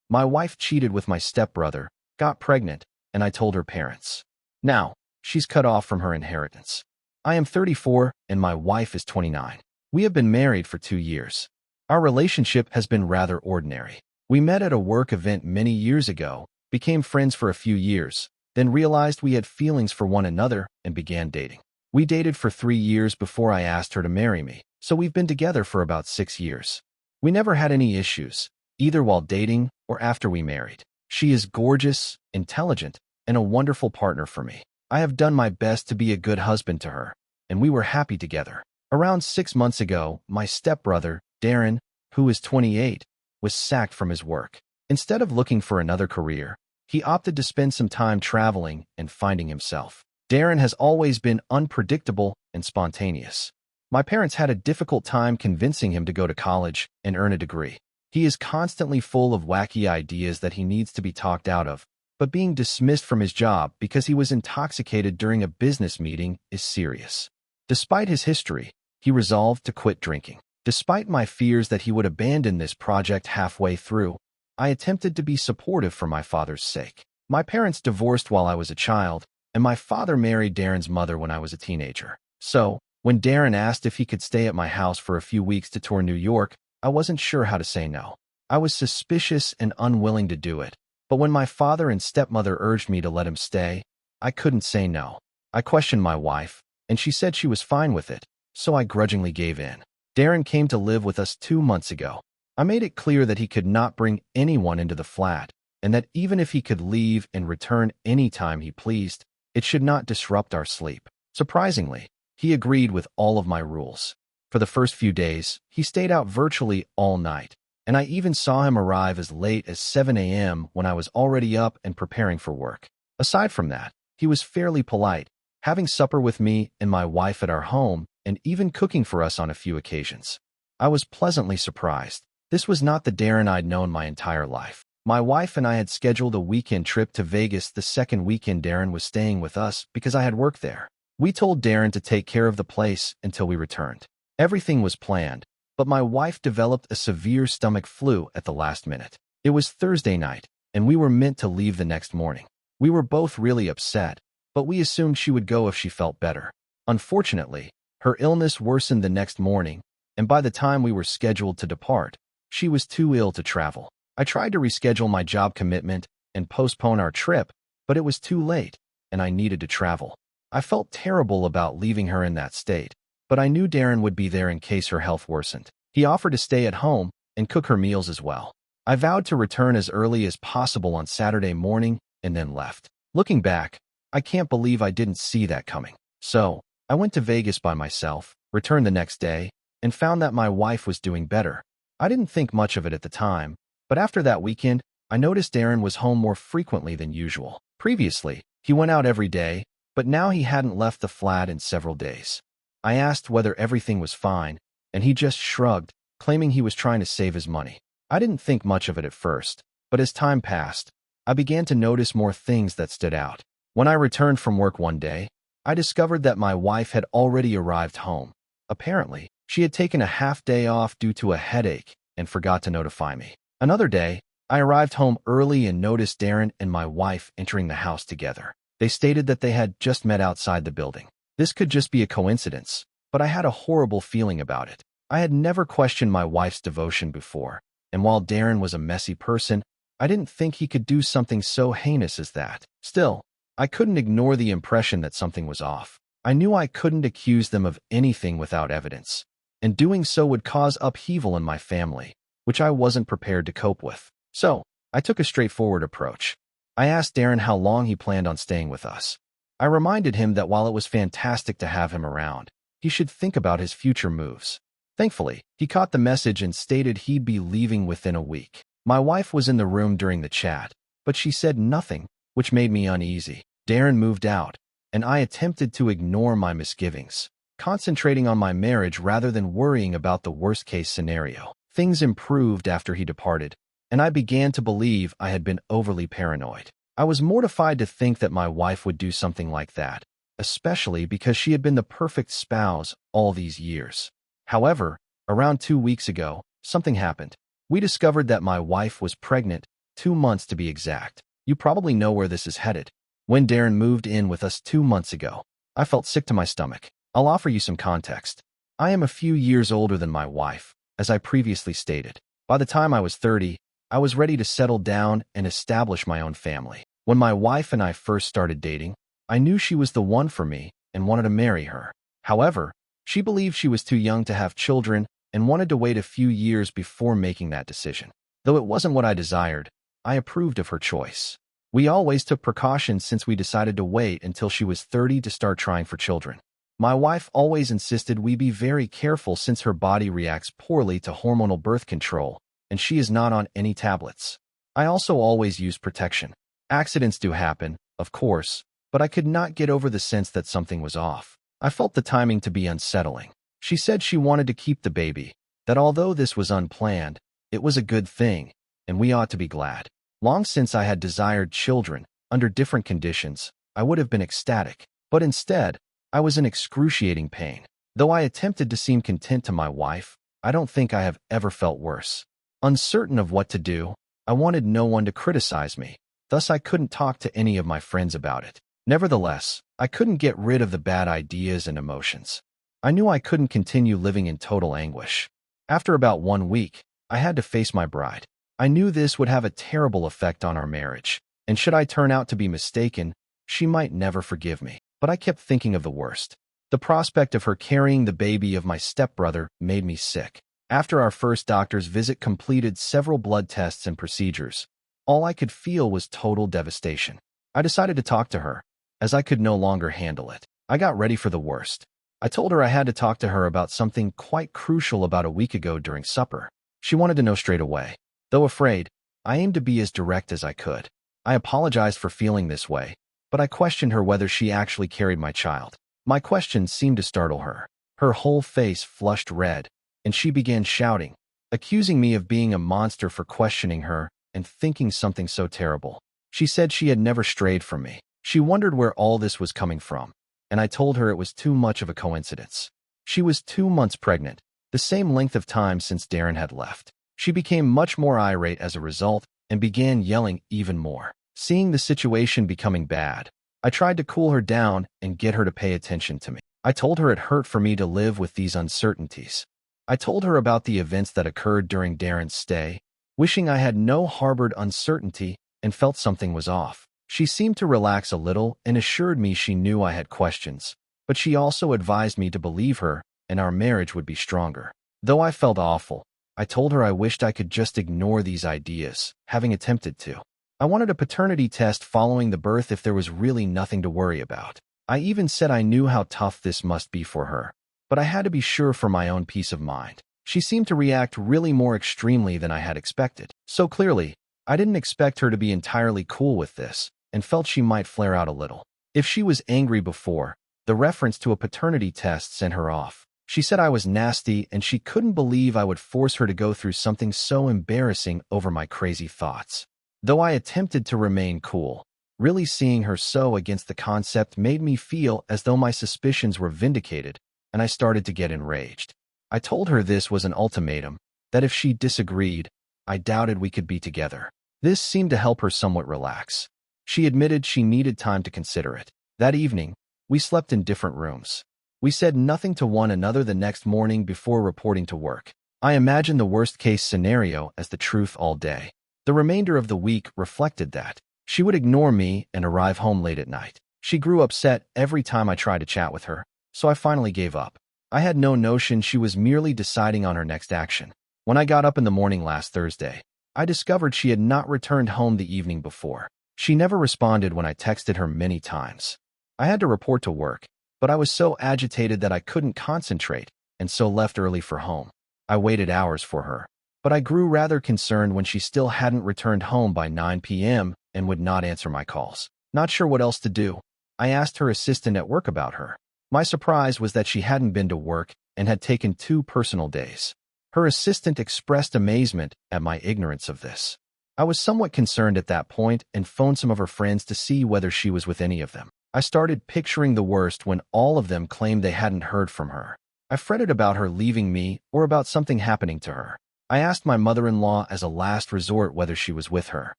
My wife cheated with my stepbrother, got pregnant, and I told her parents. Now, she's cut off from her inheritance. I am 34 and my wife is 29. We have been married for 2 years. Our relationship has been rather ordinary. We met at a work event many years ago, became friends for a few years, then realized we had feelings for one another and began dating. We dated for 3 years before I asked her to marry me, so we've been together for about 6 years. We never had any issues, either while dating or after we married. She is gorgeous, intelligent, and a wonderful partner for me. I have done my best to be a good husband to her, and we were happy together. Around 6 months ago, my stepbrother, Darren, who is 28, was sacked from his work. Instead of looking for another career, he opted to spend some time traveling and finding himself. Darren has always been unpredictable and spontaneous. My parents had a difficult time convincing him to go to college and earn a degree. He is constantly full of wacky ideas that he needs to be talked out of, but being dismissed from his job because he was intoxicated during a business meeting is serious. Despite his history, he resolved to quit drinking. Despite my fears that he would abandon this project halfway through, I attempted to be supportive for my father's sake. My parents divorced while I was a child, and my father married Darren's mother when I was a teenager. So, when Darren asked if he could stay at my house for a few weeks to tour New York, I wasn't sure how to say no. I was suspicious and unwilling to do it, but when my father and stepmother urged me to let him stay, I couldn't say no. I questioned my wife, and she said she was fine with it, so I grudgingly gave in. Darren came to live with us 2 months ago. I made it clear that he could not bring anyone into the flat, and that even if he could leave and return any time he pleased, it should not disrupt our sleep. Surprisingly, he agreed with all of my rules. For the first few days, he stayed out virtually all night, and I even saw him arrive as late as 7 a.m. when I was already up and preparing for work. Aside from that, he was fairly polite, having supper with me and my wife at our home, and even cooking for us on a few occasions. I was pleasantly surprised. This was not the Darren I'd known my entire life. My wife and I had scheduled a weekend trip to Vegas the second weekend Darren was staying with us because I had worked there. We told Darren to take care of the place until we returned. Everything was planned, but my wife developed a severe stomach flu at the last minute. It was Thursday night, and we were meant to leave the next morning. We were both really upset, but we assumed she would go if she felt better. Unfortunately, her illness worsened the next morning, and by the time we were scheduled to depart, she was too ill to travel. I tried to reschedule my job commitment and postpone our trip, but it was too late, and I needed to travel. I felt terrible about leaving her in that state, but I knew Darren would be there in case her health worsened. He offered to stay at home and cook her meals as well. I vowed to return as early as possible on Saturday morning and then left. Looking back, I can't believe I didn't see that coming. So, I went to Vegas by myself, returned the next day, and found that my wife was doing better. I didn't think much of it at the time, but after that weekend, I noticed Darren was home more frequently than usual. Previously, he went out every day, but now he hadn't left the flat in several days. I asked whether everything was fine, and he just shrugged, claiming he was trying to save his money. I didn't think much of it at first, but as time passed, I began to notice more things that stood out. When I returned from work one day, I discovered that my wife had already arrived home. Apparently, she had taken a half day off due to a headache and forgot to notify me. Another day, I arrived home early and noticed Darren and my wife entering the house together. They stated that they had just met outside the building. This could just be a coincidence, but I had a horrible feeling about it. I had never questioned my wife's devotion before, and while Darren was a messy person, I didn't think he could do something so heinous as that. Still, I couldn't ignore the impression that something was off. I knew I couldn't accuse them of anything without evidence, and doing so would cause upheaval in my family, which I wasn't prepared to cope with. So, I took a straightforward approach. I asked Darren how long he planned on staying with us. I reminded him that while it was fantastic to have him around, he should think about his future moves. Thankfully, he caught the message and stated he'd be leaving within a week. My wife was in the room during the chat, but she said nothing, which made me uneasy. Darren moved out, and I attempted to ignore my misgivings, concentrating on my marriage rather than worrying about the worst-case scenario. Things improved after he departed, and I began to believe I had been overly paranoid. I was mortified to think that my wife would do something like that, especially because she had been the perfect spouse all these years. However, around 2 weeks ago, something happened. We discovered that my wife was pregnant 2 months to be exact. You probably know where this is headed. When Darren moved in with us 2 months ago, I felt sick to my stomach. I'll offer you some context. I am a few years older than my wife, as I previously stated. By the time I was 30, I was ready to settle down and establish my own family. When my wife and I first started dating, I knew she was the one for me and wanted to marry her. However, she believed she was too young to have children and wanted to wait a few years before making that decision. Though it wasn't what I desired, I approved of her choice. We always took precautions since we decided to wait until she was 30 to start trying for children. My wife always insisted we be very careful since her body reacts poorly to hormonal birth control, and she is not on any tablets. I also always use protection. Accidents do happen, of course, but I could not get over the sense that something was off. I felt the timing to be unsettling. She said she wanted to keep the baby, that although this was unplanned, it was a good thing, and we ought to be glad. Long since I had desired children, under different conditions, I would have been ecstatic, but instead, I was in excruciating pain. Though I attempted to seem content to my wife, I don't think I have ever felt worse. Uncertain of what to do, I wanted no one to criticize me, thus I couldn't talk to any of my friends about it. Nevertheless, I couldn't get rid of the bad ideas and emotions. I knew I couldn't continue living in total anguish. After about 1 week, I had to face my bride. I knew this would have a terrible effect on our marriage, and should I turn out to be mistaken, she might never forgive me. But I kept thinking of the worst. The prospect of her carrying the baby of my stepbrother made me sick. After our first doctor's visit completed several blood tests and procedures, all I could feel was total devastation. I decided to talk to her, as I could no longer handle it. I got ready for the worst. I told her I had to talk to her about something quite crucial about a week ago during supper. She wanted to know straight away. Though afraid, I aimed to be as direct as I could. I apologized for feeling this way, but I questioned her whether she actually carried my child. My question seemed to startle her. Her whole face flushed red, and she began shouting, accusing me of being a monster for questioning her and thinking something so terrible. She said she had never strayed from me. She wondered where all this was coming from, and I told her it was too much of a coincidence. She was 2 months pregnant, the same length of time since Darren had left. She became much more irate as a result and began yelling even more. Seeing the situation becoming bad, I tried to cool her down and get her to pay attention to me. I told her it hurt for me to live with these uncertainties. I told her about the events that occurred during Darren's stay, wishing I had no harbored uncertainty and felt something was off. She seemed to relax a little and assured me she knew I had questions, but she also advised me to believe her and our marriage would be stronger. Though I felt awful, I told her I wished I could just ignore these ideas, having attempted to. I wanted a paternity test following the birth if there was really nothing to worry about. I even said I knew how tough this must be for her, but I had to be sure for my own peace of mind. She seemed to react really more extremely than I had expected. So clearly, I didn't expect her to be entirely cool with this, and felt she might flare out a little. If she was angry before, the reference to a paternity test sent her off. She said I was nasty and she couldn't believe I would force her to go through something so embarrassing over my crazy thoughts. Though I attempted to remain cool, really seeing her so against the concept made me feel as though my suspicions were vindicated, and I started to get enraged. I told her this was an ultimatum, that if she disagreed, I doubted we could be together. This seemed to help her somewhat relax. She admitted she needed time to consider it. That evening, we slept in different rooms. We said nothing to one another the next morning before reporting to work. I imagined the worst-case scenario as the truth all day. The remainder of the week reflected that. She would ignore me and arrive home late at night. She grew upset every time I tried to chat with her, so I finally gave up. I had no notion she was merely deciding on her next action. When I got up in the morning last Thursday, I discovered she had not returned home the evening before. She never responded when I texted her many times. I had to report to work, but I was so agitated that I couldn't concentrate, and so left early for home. I waited hours for her, but I grew rather concerned when she still hadn't returned home by 9 p.m. and would not answer my calls. Not sure what else to do, I asked her assistant at work about her. My surprise was that she hadn't been to work and had taken 2 personal days. Her assistant expressed amazement at my ignorance of this. I was somewhat concerned at that point and phoned some of her friends to see whether she was with any of them. I started picturing the worst when all of them claimed they hadn't heard from her. I fretted about her leaving me or about something happening to her. I asked my mother-in-law as a last resort whether she was with her.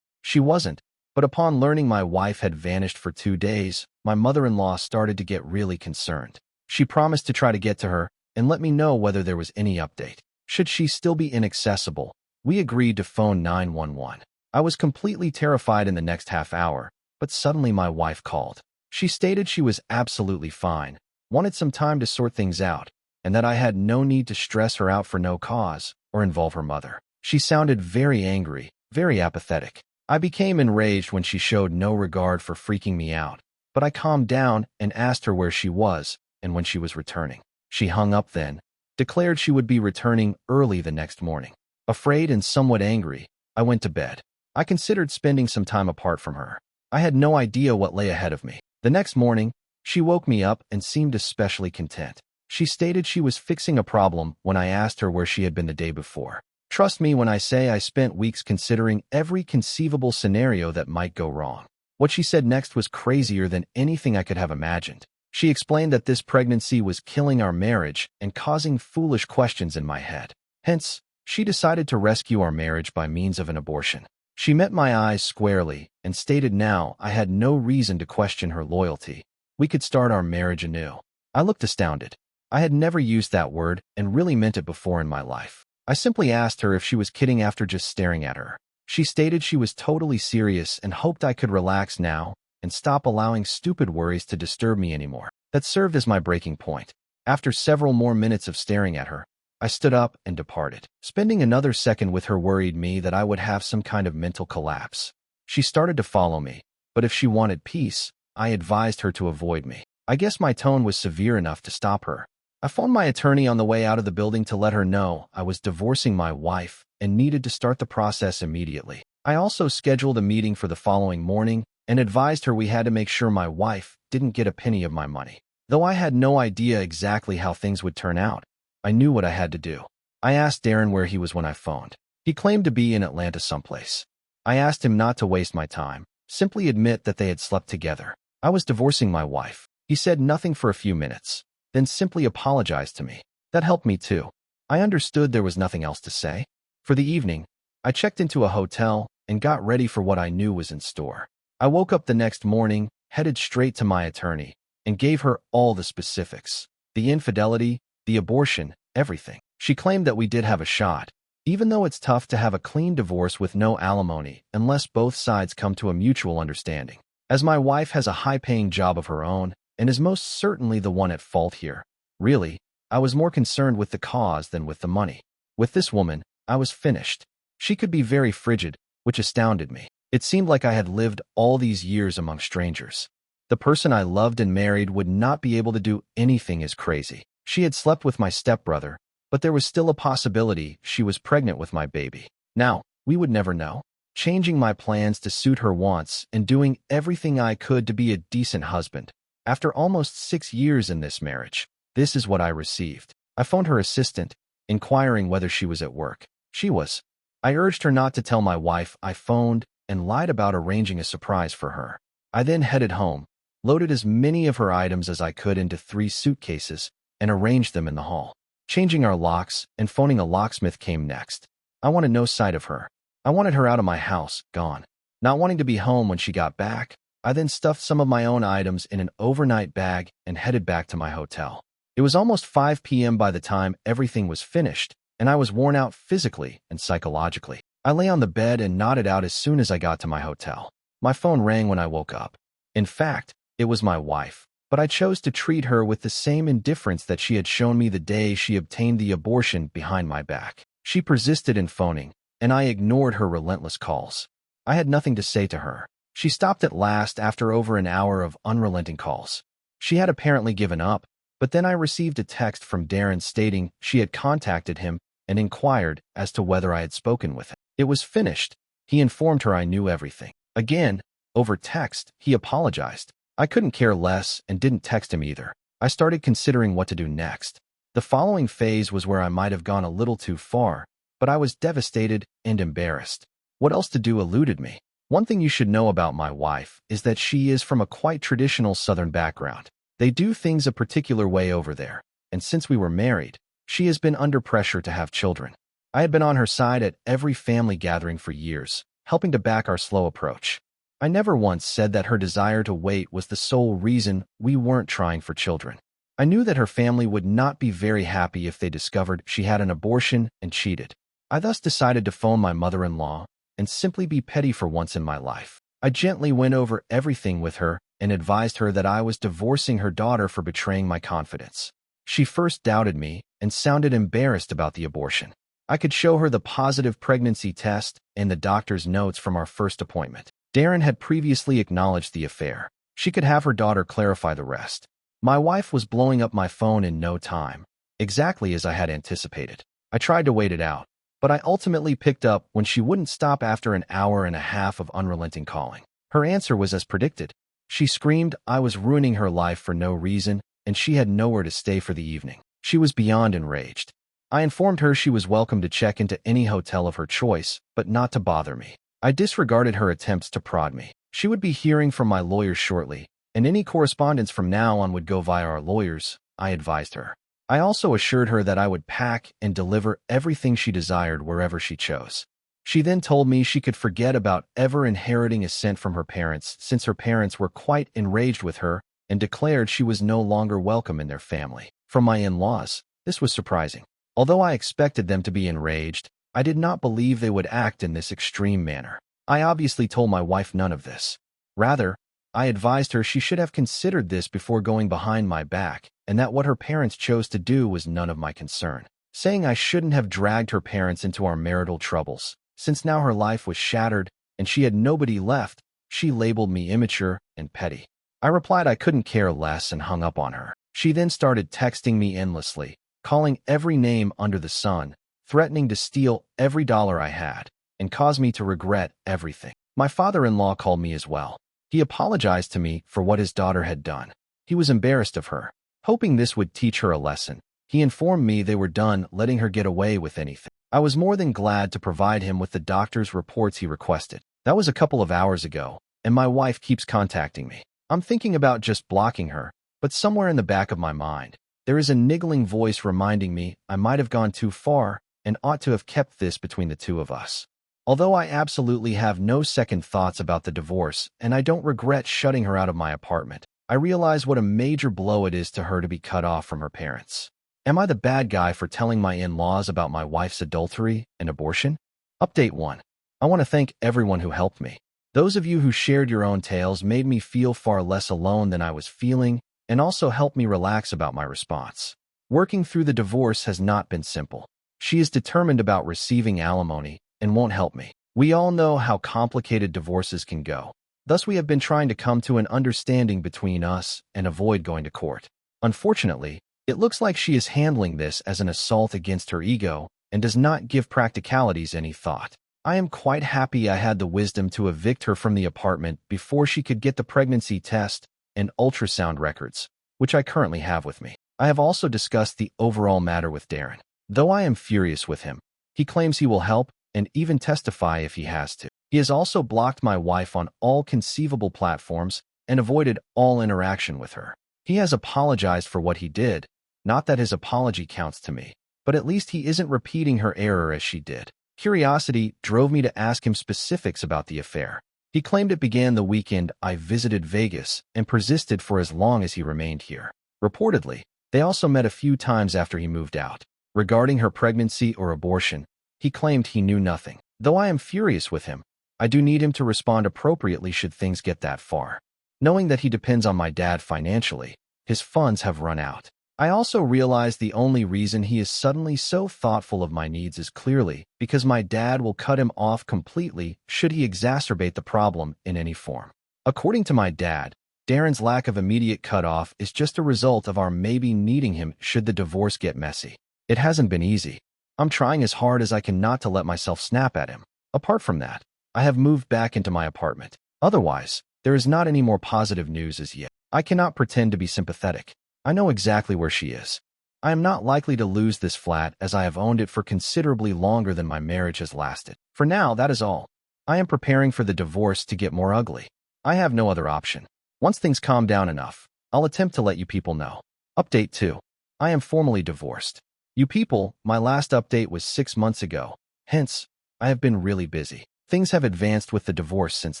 She wasn't, but upon learning my wife had vanished for 2 days, my mother-in-law started to get really concerned. She promised to try to get to her and let me know whether there was any update. Should she still be inaccessible, we agreed to phone 911. I was completely terrified in the next half hour, but suddenly my wife called. She stated she was absolutely fine, wanted some time to sort things out, and that I had no need to stress her out for no cause or involve her mother. She sounded very angry, very apathetic. I became enraged when she showed no regard for freaking me out, but I calmed down and asked her where she was and when she was returning. She hung up then, declared she would be returning early the next morning. Afraid and somewhat angry, I went to bed. I considered spending some time apart from her. I had no idea what lay ahead of me. The next morning, she woke me up and seemed especially content. She stated she was fixing a problem when I asked her where she had been the day before. Trust me when I say I spent weeks considering every conceivable scenario that might go wrong. What she said next was crazier than anything I could have imagined. She explained that this pregnancy was killing our marriage and causing foolish questions in my head. Hence, she decided to rescue our marriage by means of an abortion. She met my eyes squarely and stated now I had no reason to question her loyalty. We could start our marriage anew. I looked astounded. I had never used that word and really meant it before in my life. I simply asked her if she was kidding after just staring at her. She stated she was totally serious and hoped I could relax now and stop allowing stupid worries to disturb me anymore. That served as my breaking point. After several more minutes of staring at her, I stood up and departed. Spending another second with her worried me that I would have some kind of mental collapse. She started to follow me, but if she wanted peace, I advised her to avoid me. I guess my tone was severe enough to stop her. I phoned my attorney on the way out of the building to let her know I was divorcing my wife and needed to start the process immediately. I also scheduled a meeting for the following morning and advised her we had to make sure my wife didn't get a penny of my money. Though I had no idea exactly how things would turn out, I knew what I had to do. I asked Darren where he was when I phoned. He claimed to be in Atlanta someplace. I asked him not to waste my time, simply admit that they had slept together. I was divorcing my wife. He said nothing for a few minutes, then simply apologized to me. That helped me too. I understood there was nothing else to say. For the evening, I checked into a hotel and got ready for what I knew was in store. I woke up the next morning, headed straight to my attorney, and gave her all the specifics. The infidelity, the abortion, everything. She claimed that we did have a shot, even though it's tough to have a clean divorce with no alimony unless both sides come to a mutual understanding. As my wife has a high-paying job of her own and is most certainly the one at fault here. Really, I was more concerned with the cause than with the money. With this woman, I was finished. She could be very frigid, which astounded me. It seemed like I had lived all these years among strangers. The person I loved and married would not be able to do anything as crazy. She had slept with my stepbrother, but there was still a possibility she was pregnant with my baby. Now, we would never know. Changing my plans to suit her wants and doing everything I could to be a decent husband. After almost 6 years in this marriage, this is what I received. I phoned her assistant, inquiring whether she was at work. She was. I urged her not to tell my wife I phoned and lied about arranging a surprise for her. I then headed home, loaded as many of her items as I could into 3 suitcases, and arranged them in the hall. Changing our locks and phoning a locksmith came next. I wanted no sight of her. I wanted her out of my house, gone. Not wanting to be home when she got back, I then stuffed some of my own items in an overnight bag and headed back to my hotel. It was almost 5 p.m. by the time everything was finished, and I was worn out physically and psychologically. I lay on the bed and nodded out as soon as I got to my hotel. My phone rang when I woke up. In fact, it was my wife, but I chose to treat her with the same indifference that she had shown me the day she obtained the abortion behind my back. She persisted in phoning, and I ignored her relentless calls. I had nothing to say to her. She stopped at last after over an hour of unrelenting calls. She had apparently given up, but then I received a text from Darren stating she had contacted him and inquired as to whether I had spoken with him. It was finished. He informed her I knew everything. Again, over text, he apologized. I couldn't care less and didn't text him either. I started considering what to do next. The following phase was where I might have gone a little too far, but I was devastated and embarrassed. What else to do eluded me. One thing you should know about my wife is that she is from a quite traditional Southern background. They do things a particular way over there, and since we were married, she has been under pressure to have children. I had been on her side at every family gathering for years, helping to back our slow approach. I never once said that her desire to wait was the sole reason we weren't trying for children. I knew that her family would not be very happy if they discovered she had an abortion and cheated. I thus decided to phone my mother-in-law and simply be petty for once in my life. I gently went over everything with her and advised her that I was divorcing her daughter for betraying my confidence. She first doubted me and sounded embarrassed about the abortion. I could show her the positive pregnancy test and the doctor's notes from our first appointment. Darren had previously acknowledged the affair. She could have her daughter clarify the rest. My wife was blowing up my phone in no time, exactly as I had anticipated. I tried to wait it out, but I ultimately picked up when she wouldn't stop after an hour and a half of unrelenting calling. Her answer was as predicted. She screamed I was ruining her life for no reason, and she had nowhere to stay for the evening. She was beyond enraged. I informed her she was welcome to check into any hotel of her choice, but not to bother me. I disregarded her attempts to prod me. She would be hearing from my lawyers shortly, and any correspondence from now on would go via our lawyers, I advised her. I also assured her that I would pack and deliver everything she desired wherever she chose. She then told me she could forget about ever inheriting a cent from her parents, since her parents were quite enraged with her and declared she was no longer welcome in their family. From my in-laws, this was surprising. Although I expected them to be enraged, I did not believe they would act in this extreme manner. I obviously told my wife none of this. Rather, I advised her she should have considered this before going behind my back, and that what her parents chose to do was none of my concern. Saying I shouldn't have dragged her parents into our marital troubles, since now her life was shattered and she had nobody left, she labeled me immature and petty. I replied I couldn't care less and hung up on her. She then started texting me endlessly, calling every name under the sun, threatening to steal every dollar I had, and cause me to regret everything. My father-in-law called me as well. He apologized to me for what his daughter had done. He was embarrassed of her. Hoping this would teach her a lesson, he informed me they were done letting her get away with anything. I was more than glad to provide him with the doctor's reports he requested. That was a couple of hours ago, and my wife keeps contacting me. I'm thinking about just blocking her, but somewhere in the back of my mind, there is a niggling voice reminding me I might have gone too far and ought to have kept this between the two of us. Although I absolutely have no second thoughts about the divorce, and I don't regret shutting her out of my apartment, I realize what a major blow it is to her to be cut off from her parents. Am I the bad guy for telling my in-laws about my wife's adultery and abortion? Update 1. I want to thank everyone who helped me. Those of you who shared your own tales made me feel far less alone than I was feeling and also helped me relax about my response. Working through the divorce has not been simple. She is determined about receiving alimony and won't help me. We all know how complicated divorces can go. Thus, we have been trying to come to an understanding between us and avoid going to court. Unfortunately, it looks like she is handling this as an assault against her ego and does not give practicalities any thought. I am quite happy I had the wisdom to evict her from the apartment before she could get the pregnancy test and ultrasound records, which I currently have with me. I have also discussed the overall matter with Darren. Though I am furious with him, he claims he will help and even testify if he has to. He has also blocked my wife on all conceivable platforms and avoided all interaction with her. He has apologized for what he did, not that his apology counts to me, but at least he isn't repeating her error as she did. Curiosity drove me to ask him specifics about the affair. He claimed it began the weekend I visited Vegas and persisted for as long as he remained here. Reportedly, they also met a few times after he moved out. Regarding her pregnancy or abortion, he claimed he knew nothing. Though I am furious with him, I do need him to respond appropriately should things get that far. Knowing that he depends on my dad financially, his funds have run out. I also realize the only reason he is suddenly so thoughtful of my needs is clearly because my dad will cut him off completely should he exacerbate the problem in any form. According to my dad, Darren's lack of immediate cutoff is just a result of our maybe needing him should the divorce get messy. It hasn't been easy. I'm trying as hard as I can not to let myself snap at him. Apart from that, I have moved back into my apartment. Otherwise, there is not any more positive news as yet. I cannot pretend to be sympathetic. I know exactly where she is. I am not likely to lose this flat as I have owned it for considerably longer than my marriage has lasted. For now, that is all. I am preparing for the divorce to get more ugly. I have no other option. Once things calm down enough, I'll attempt to let you people know. Update 2. I am formally divorced. You people, my last update was 6 months ago. Hence, I have been really busy. Things have advanced with the divorce since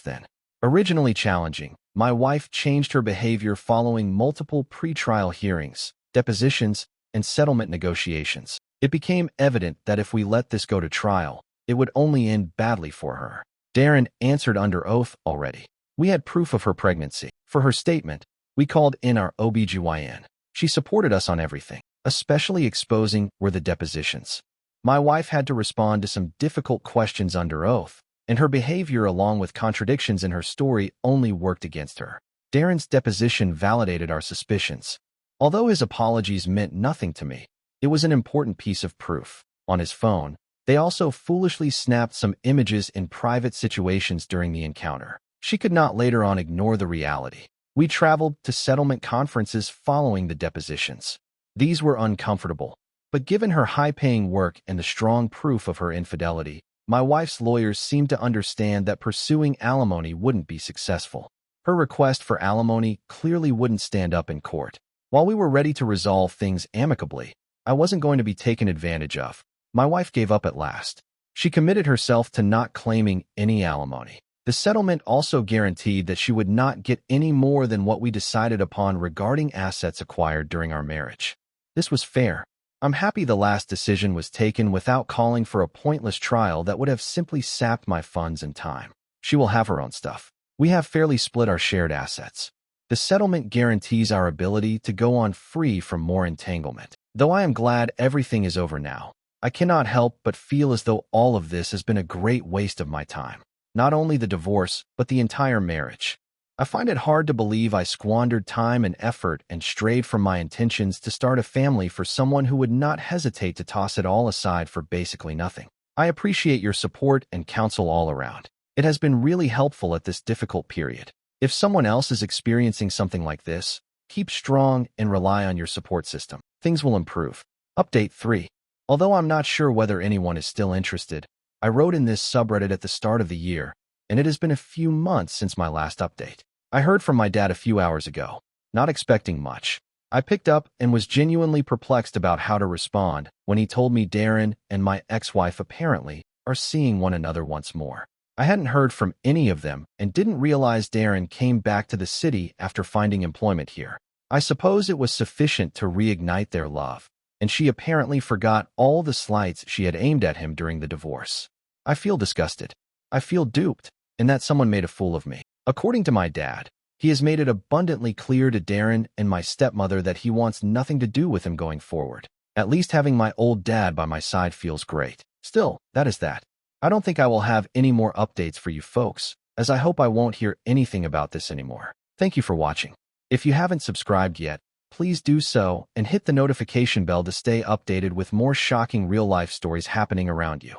then. Originally challenging, my wife changed her behavior following multiple pretrial hearings, depositions, and settlement negotiations. It became evident that if we let this go to trial, it would only end badly for her. Darren answered under oath already. We had proof of her pregnancy. For her statement, we called in our OBGYN. She supported us on everything, especially exposing were the depositions. My wife had to respond to some difficult questions under oath, and her behavior along with contradictions in her story only worked against her. Darren's deposition validated our suspicions. Although his apologies meant nothing to me, it was an important piece of proof. On his phone, they also foolishly snapped some images in private situations during the encounter. She could not later on ignore the reality. We traveled to settlement conferences following the depositions. These were uncomfortable, but given her high-paying work and the strong proof of her infidelity, my wife's lawyers seemed to understand that pursuing alimony wouldn't be successful. Her request for alimony clearly wouldn't stand up in court. While we were ready to resolve things amicably, I wasn't going to be taken advantage of. My wife gave up at last. She committed herself to not claiming any alimony. The settlement also guaranteed that she would not get any more than what we decided upon regarding assets acquired during our marriage. This was fair. I'm happy the last decision was taken without calling for a pointless trial that would have simply sapped my funds and time. She will have her own stuff. We have fairly split our shared assets. The settlement guarantees our ability to go on free from more entanglement. Though I am glad everything is over now, I cannot help but feel as though all of this has been a great waste of my time. Not only the divorce, but the entire marriage. I find it hard to believe I squandered time and effort and strayed from my intentions to start a family for someone who would not hesitate to toss it all aside for basically nothing. I appreciate your support and counsel all around. It has been really helpful at this difficult period. If someone else is experiencing something like this, keep strong and rely on your support system. Things will improve. Update 3. Although I'm not sure whether anyone is still interested, I wrote in this subreddit at the start of the year, and it has been a few months since my last update. I heard from my dad a few hours ago, not expecting much. I picked up and was genuinely perplexed about how to respond when he told me Darren and my ex-wife apparently are seeing one another once more. I hadn't heard from any of them and didn't realize Darren came back to the city after finding employment here. I suppose it was sufficient to reignite their love, and she apparently forgot all the slights she had aimed at him during the divorce. I feel disgusted. I feel duped, and that someone made a fool of me. According to my dad, he has made it abundantly clear to Darren and my stepmother that he wants nothing to do with him going forward. At least having my old dad by my side feels great. Still, that is that. I don't think I will have any more updates for you folks, as I hope I won't hear anything about this anymore. Thank you for watching. If you haven't subscribed yet, please do so and hit the notification bell to stay updated with more shocking real-life stories happening around you.